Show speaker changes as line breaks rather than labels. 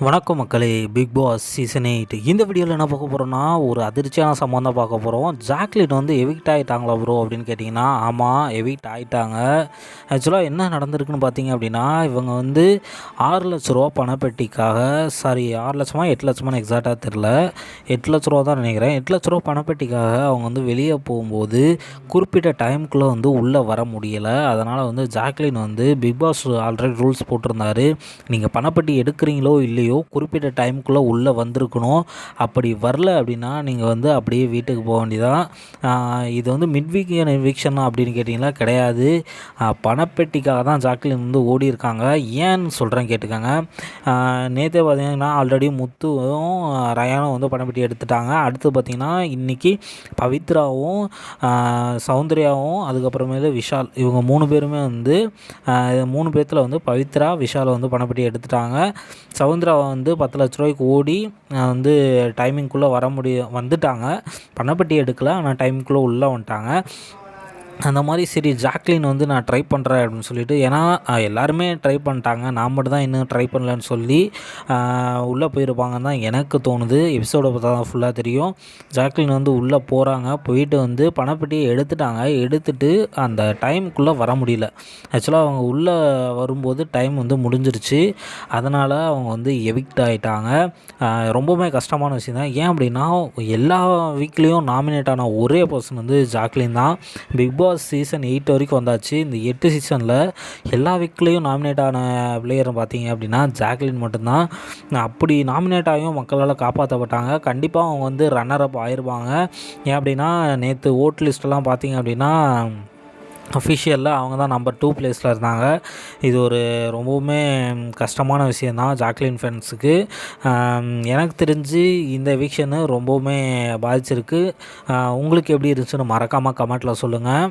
வணக்கம் மக்களே. Big Boss season 8 இந்த வீடியோவில் என்ன பார்க்க போகிறோன்னா, ஒரு அதிர்ச்சியான சம்பவம் தான் பார்க்க போகிறோம். ஜாக்லின் வந்து எவிக்ட் ஆகிட்டாங்களா ப்ரோ அப்படின்னு கேட்டிங்கன்னா, ஆமாம் எவிக்ட் ஆகிட்டாங்க. ஆக்சுவலாக என்ன நடந்திருக்குன்னு பார்த்தீங்க அப்படின்னா, இவங்க வந்து 6 லட்ச ரூபா பணப்பெட்டிக்காக 6 லட்சமா 8 லட்சமானு எக்ஸாக்டாக தெரில, 8 லட்ச ரூபா தான் நினைக்கிறேன். 8 லட்ச ரூபா பணப்பெட்டிக்காக அவங்க வந்து வெளியே போகும்போது குறிப்பிட்ட டைமுக்குள்ளே வந்து உள்ளே வர முடியலை. அதனால் வந்து ஜாக்லின் வந்து பிக் பாஸ் ஆல்ரெடி ரூல்ஸ் போட்டிருந்தாரு, நீங்கள் பணப்பெட்டி எடுக்கிறீங்களோ இல்லையோ குறிப்பிட்ட டைமுக்குள்ளே உள்ளே வந்திருக்கணும். அப்படி வரல அப்படின்னா நீங்கள் வந்து அப்படியே வீட்டுக்கு போக வேண்டியதான். இது வந்து மிட் வீக்கெண்ட் எவிக்ஷன் அப்படின்னு கேட்டிங்கன்னா கிடையாது. பணப்பெட்டிக்காக தான் ஜாக்லின் வந்து ஓடி இருக்காங்க. ஏன்னு சொல்கிறேன் கேட்டுக்கோங்க. நேற்றே பார்த்தீங்கன்னா ஆல்ரெடி முத்துவும் ரயானும் வந்து பணப்பெட்டி எடுத்துட்டாங்க. அடுத்து பார்த்திங்கன்னா இன்றைக்கி பவித்ராவும் சௌந்தர்யாவும் அதுக்கப்புறமேலு விஷால், இவங்க 3 பேருமே வந்து 3 பேர்த்தில் வந்து பவித்ரா விஷாலை வந்து பணப்பெட்டி எடுத்துட்டாங்க. சௌந்தர்யா வந்து 10 லட்ச ரூபாய்க்கு ஓடி வந்து டைமிங்குள்ளே வந்துட்டாங்க. பணப்பெட்டி எடுக்கலை, ஆனால் டைமுக்குள்ளே உள்ளே வந்துட்டாங்க. அந்த மாதிரி சரி ஜாக்லின் வந்து நான் ட்ரை பண்ணுறேன் அப்படின்னு சொல்லிட்டு, ஏன்னா எல்லாருமே ட்ரை பண்ணிட்டாங்க, நான் மட்டும் தான் இன்னும் ட்ரை பண்ணலன்னு சொல்லி உள்ளே போயிருப்பாங்கன்னு தான் எனக்கு தோணுது. எபிசோடை பார்த்தா தான் ஃபுல்லாக தெரியும். ஜாக்லின் வந்து உள்ளே போகிறாங்க, போயிட்டு வந்து பணப்பெட்டியை எடுத்துட்டாங்க. எடுத்துகிட்டு அந்த டைமுக்குள்ளே வர முடியல. ஆக்சுவலாக அவங்க உள்ளே வரும்போது டைம் வந்து முடிஞ்சிருச்சு. அதனால் அவங்க வந்து எவிக்ட் ஆகிட்டாங்க. ரொம்பவுமே கஷ்டமான விஷயம் தான். ஏன் அப்படின்னா எல்லா வீக்லேயும் நாமினேட் ஆன ஒரே பர்சன் வந்து ஜாக்லின் தான். பிக் பாஸ் சீசன் 8 வரைக்கும் வந்தாச்சு. இந்த 8 சீசனில் எல்லா வீக்லேயும் நாமினேட் ஆன பிளேயர் பார்த்தீங்க அப்படின்னா ஜாக்லின் மட்டும்தான். அப்படி நாமினேட் ஆகியும் மக்களால் காப்பாற்றப்பட்டாங்க. கண்டிப்பாக அவங்க வந்து ரன்னர் அப் ஆயிடுவாங்க. ஏன் அப்படின்னா நேற்று ஓட் லிஸ்ட்டெல்லாம் பார்த்தீங்க அப்படின்னா அஃபிஷியலில் அவங்க தான் நம்பர் 2 பிளேஸில் இருந்தாங்க. இது ஒரு ரொம்பவுமே கஷ்டமான விஷயந்தான் ஜாக்லின் ஃபேன்ஸுக்கு. எனக்கு தெரிஞ்சு இந்த எவிக்ஷனு ரொம்பவுமே பாதிச்சிருக்கு. உங்களுக்கு எப்படி இருந்துச்சுன்னு மறக்காமல் கமெண்ட்டில் சொல்லுங்கள்.